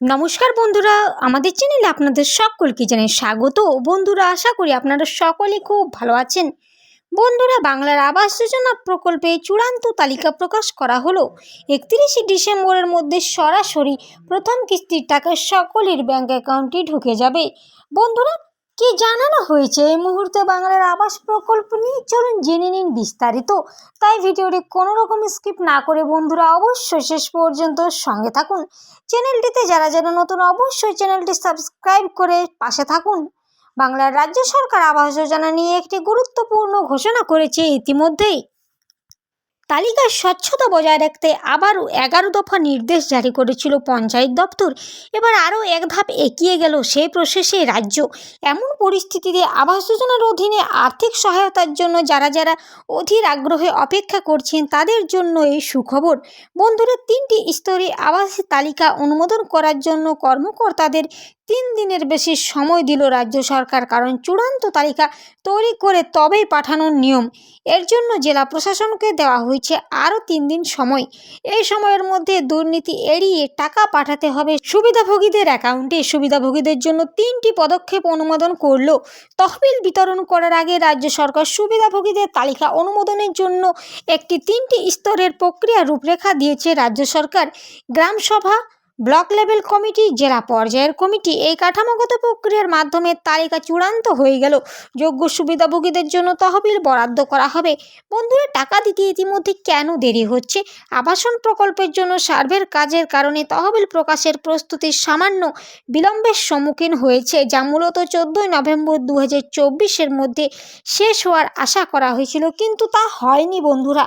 নমস্কার বন্ধুরা, আমাদের চ্যানেলে আপনাদের সকলকে জানাই স্বাগত। বন্ধুরা, আশা করি আপনারা সকলে খুব ভালো আছেন। বন্ধুরা, বাংলার আবাস যোজনা প্রকল্পে চূড়ান্ত তালিকা প্রকাশ করা হলো। 31শে ডিসেম্বরের মধ্যে সরাসরি প্রথম কিস্তির টাকা সকলের ব্যাংক অ্যাকাউন্টে ঢুকে যাবে। বন্ধুরা, কি জানানো হয়েছে এই মুহূর্তে বাংলার আবাস প্রকল্প নিয়ে, চলুন জেনে নিন বিস্তারিত। তাই ভিডিওটি কোনো রকম স্কিপ না করে বন্ধুরা অবশ্যই শেষ পর্যন্ত সঙ্গে থাকুন। চ্যানেলটিতে যারা যারা নতুন, অবশ্যই চ্যানেলটি সাবস্ক্রাইব করে পাশে থাকুন। বাংলার রাজ্য সরকার আবাস যোজনা নিয়ে একটি গুরুত্বপূর্ণ ঘোষণা করেছে ইতিমধ্যেই। তালিকার স্বচ্ছতা বজায় রাখতে আবারও 11 দফা নির্দেশ জারি করেছিল পঞ্চায়েত দপ্তর। এবার আরও এক ধাপ এগিয়ে গেল সেই প্রসেসে রাজ্য। এমন পরিস্থিতিতে আবাস যোজনার অধীনে আর্থিক সহায়তার জন্য যারা যারা অধীর আগ্রহে অপেক্ষা করছেন তাদের জন্য এই সুখবর। বন্ধুরা, 3টি স্তরে আবাসের তালিকা অনুমোদন করার জন্য কর্মকর্তাদের 3 দিনের বেশি সময় দিল রাজ্য সরকার, কারণ চূড়ান্ত তালিকা তৈরি করে তবেই পাঠানোর নিয়ম। এর জন্য জেলা প্রশাসনকে দেওয়া হয়েছে আরও 3 দিন সময়। এই সময়ের মধ্যে দুর্নীতি এড়িয়ে টাকা পাঠাতে হবে সুবিধাভোগীদের অ্যাকাউন্টে। সুবিধাভোগীদের জন্য 3টি পদক্ষেপ অনুমোদন করল। তহবিল বিতরণ করার আগে রাজ্য সরকার সুবিধাভোগীদের তালিকা অনুমোদনের জন্য একটি 3টি স্তরের প্রক্রিয়া রূপরেখা দিয়েছে রাজ্য সরকার। গ্রাম সভা, ব্লক লেভেল কমিটি, জেলা পর্যায়ের কমিটি, এই কাঠামোগত প্রক্রিয়ার মাধ্যমে তালিকা চূড়ান্ত হয়ে গেল। যোগ্য সুবিধাভোগীদের জন্য তহবিল বরাদ্দ করা হবে। বন্ধুরা, টাকা দিতে ইতিমধ্যে কেন দেরি হচ্ছে? আবাসন প্রকল্পের জন্য সার্ভের কাজের কারণে তহবিল প্রকাশের প্রস্তুতি সামান্য বিলম্বের সম্মুখীন হয়েছে, যা মূলত 14 নভেম্বর 2024-এর মধ্যে শেষ হওয়ার আশা করা হয়েছিল, কিন্তু তা হয়নি। বন্ধুরা,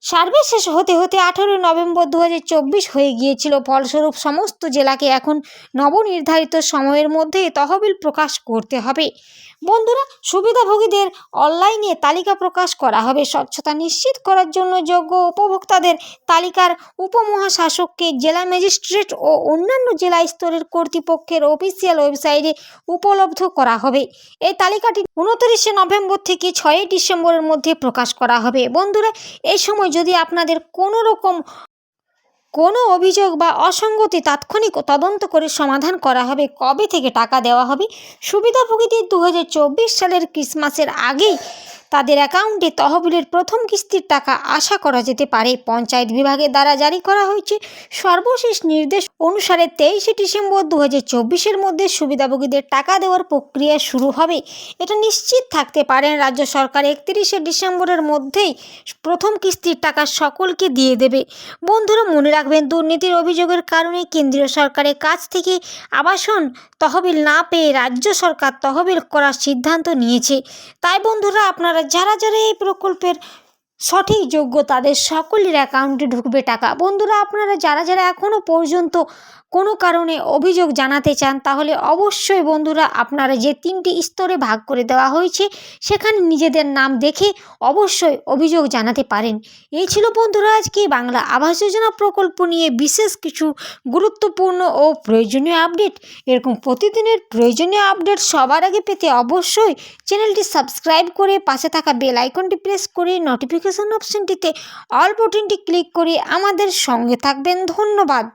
সার্ভে শেষ হতে হতে 18 নভেম্বর 2024 হয়ে গিয়েছিল। ফলস্বরূপ সমস্ত জেলাকে এখন নবনির্ধারিত সময়ের মধ্যে তহবিল প্রকাশ করতে হবে। বন্ধুরা, সুবিধাভোগীদের অনলাইনে তালিকা প্রকাশ করা হবে। স্বচ্ছতা নিশ্চিত করার জন্য যোগ্য উপভোক্তাদের তালিকার উপমহাশাসককে জেলা ম্যাজিস্ট্রেট ও অন্যান্য জেলা স্তরের কর্তৃপক্ষের অফিসিয়াল ওয়েবসাইটে উপলব্ধ করা হবে। এই তালিকাটি 29 নভেম্বর থেকে 6 ডিসেম্বরের মধ্যে প্রকাশ করা হবে। বন্ধুরা, এই সময় যদি আপনাদের কোনো অভিযোগ বা অসঙ্গতি তাৎক্ষণিক তদন্ত করে সমাধান করা হবে। কবে থেকে টাকা দেওয়া হবে? সুবিধাভোগীদের 2024 সালের ক্রিসমাসের আগেই তাদের অ্যাকাউন্টে তহবিলের প্রথম কিস্তির টাকা আশা করা যেতে পারে। পঞ্চায়েত বিভাগের দ্বারা জারি করা হয়েছে সর্বশেষ নির্দেশ অনুসারে 23 ডিসেম্বর 2024-এর মধ্যে সুবিধাভোগীদের টাকা দেওয়ার প্রক্রিয়া শুরু হবে। এটা নিশ্চিত থাকতে পারেন রাজ্য সরকার 31 ডিসেম্বরের মধ্যেই প্রথম কিস্তির টাকা সকলকে দিয়ে দেবে। বন্ধুরা, মনে রাখবেন, দুর্নীতির অভিযোগের কারণে কেন্দ্রীয় সরকারের কাছ থেকে আবাসন তহবিল না পেয়ে রাজ্য সরকার তহবিল করার সিদ্ধান্ত নিয়েছে। তাই বন্ধুরা, আপনারা যারা যারা এই প্রকল্পের সঠিক যোগ্য তাদের সকলের অ্যাকাউন্টে ঢুকবে টাকা। বন্ধুরা, আপনারা যারা যারা এখনও পর্যন্ত কোনো কারণে অভিযোগ জানাতে চান, তাহলে অবশ্যই বন্ধুরা আপনারা যে 3টি স্তরে ভাগ করে দেওয়া হয়েছে সেখানে নিজেদের নাম দেখে অবশ্যই অভিযোগ জানাতে পারেন। এই ছিল বন্ধুরা আজকে বাংলা আবাস যোজনা প্রকল্প নিয়ে বিশেষ কিছু গুরুত্বপূর্ণ ও প্রয়োজনীয় আপডেট। এরকম প্রতিদিনের প্রয়োজনীয় আপডেট সবার আগে পেতে অবশ্যই চ্যানেলটি সাবস্ক্রাইব করে পাশে থাকা বেল আইকনটি প্রেস করে নোটিফিকেশন অপশনটিতে অল বাটনটি ক্লিক করে আমাদের সঙ্গে থাকবেন। ধন্যবাদ।